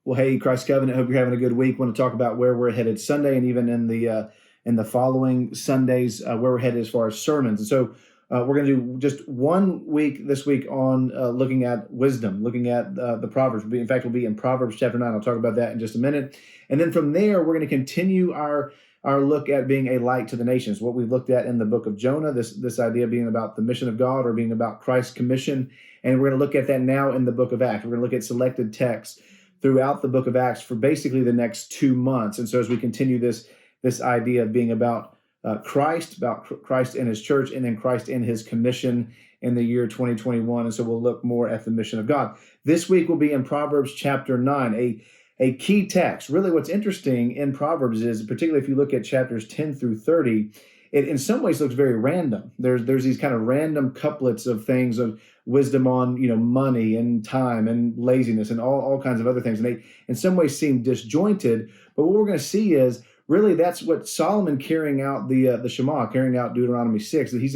Well, hey, Christ Covenant, hope you're having a good week. Want to talk about where we're headed Sunday and even in the following Sundays, where we're headed as far as sermons. And so we're going to do just 1 week this week on looking at wisdom, looking at the Proverbs. In fact, we'll be in Proverbs chapter 9. I'll talk about that in just a minute. And then from there, we're going to continue our look at being a light to the nations, what we looked at in the book of Jonah, this idea being about the mission of God or being about Christ's commission. And we're going to look at that now in the book of Acts. We're going to look at selected texts throughout the book of Acts for basically the next 2 months. And so as we continue this idea of being about Christ in his church, and then Christ in his commission in the year 2021. And so we'll look more at the mission of God. This week we'll be in Proverbs chapter 9, a key text. Really what's interesting in Proverbs is, particularly if you look at chapters 10 through 30, it in some ways looks very random. There's these kind of random couplets of things of wisdom on money and time and laziness and all kinds of other things, and they in some ways seem disjointed. But what we're going to see is really that's what Solomon, carrying out the Shema, carrying out Deuteronomy 6. That he's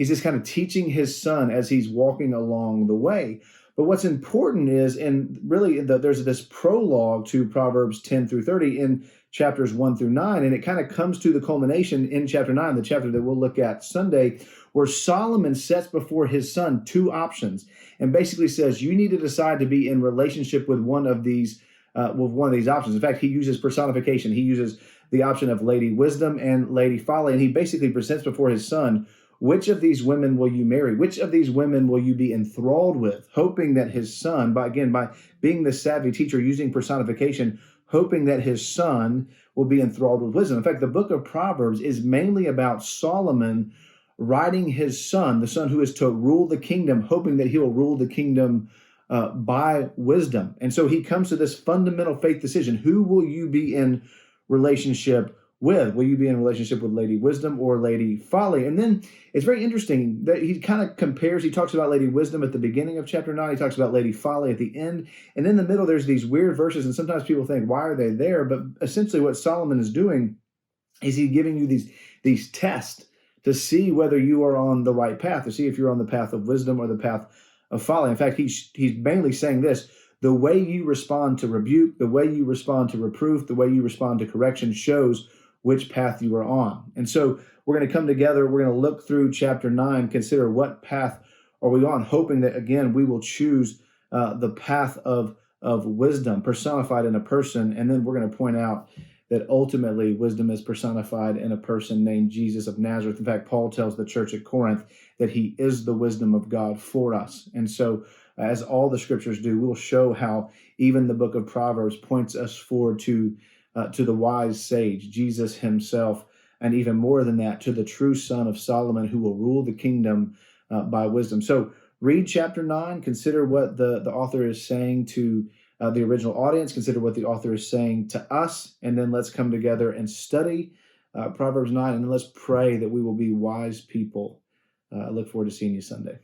just kind of teaching his son as he's walking along the way. But what's important is, and really there's this prologue to Proverbs 10 through 30 in chapters 1 through 9, and it kind of comes to the culmination in chapter 9, the chapter that we'll look at Sunday, where Solomon sets before his son 2 options and basically says, you need to decide to be in relationship with one of these options. In fact, he uses personification. He uses the option of Lady Wisdom and Lady Folly, and he basically presents before his son, which of these women will you marry? Which of these women will you be enthralled with? Hoping that his son, by being the savvy teacher, using personification, hoping that his son will be enthralled with wisdom. In fact, the book of Proverbs is mainly about Solomon writing his son, the son who is to rule the kingdom, hoping that he will rule the kingdom by wisdom. And so he comes to this fundamental faith decision. Who will you be in relationship with? Will you be in relationship with Lady Wisdom or Lady Folly? And then it's very interesting that he kind of compares, he talks about Lady Wisdom at the beginning of chapter 9, he talks about Lady Folly at the end, and in the middle there's these weird verses, and sometimes people think, why are they there? But essentially what Solomon is doing is he's giving you these tests to see whether you are on the right path, to see if you're on the path of wisdom or the path of folly. In fact, he's mainly saying this: the way you respond to rebuke, the way you respond to reproof, the way you respond to correction shows which path you are on. And so we're going to come together, we're going to look through chapter 9, consider what path are we on, hoping that, again, we will choose the path of wisdom personified in a person. And then we're going to point out that ultimately wisdom is personified in a person named Jesus of Nazareth. In fact, Paul tells the church at Corinth that he is the wisdom of God for us. And so as all the scriptures do, we'll show how even the book of Proverbs points us forward to the wise sage, Jesus himself, and even more than that, to the true son of Solomon who will rule the kingdom by wisdom. So read chapter 9, consider what the author is saying to the original audience, consider what the author is saying to us, and then let's come together and study Proverbs 9, and then let's pray that we will be wise people. I look forward to seeing you Sunday.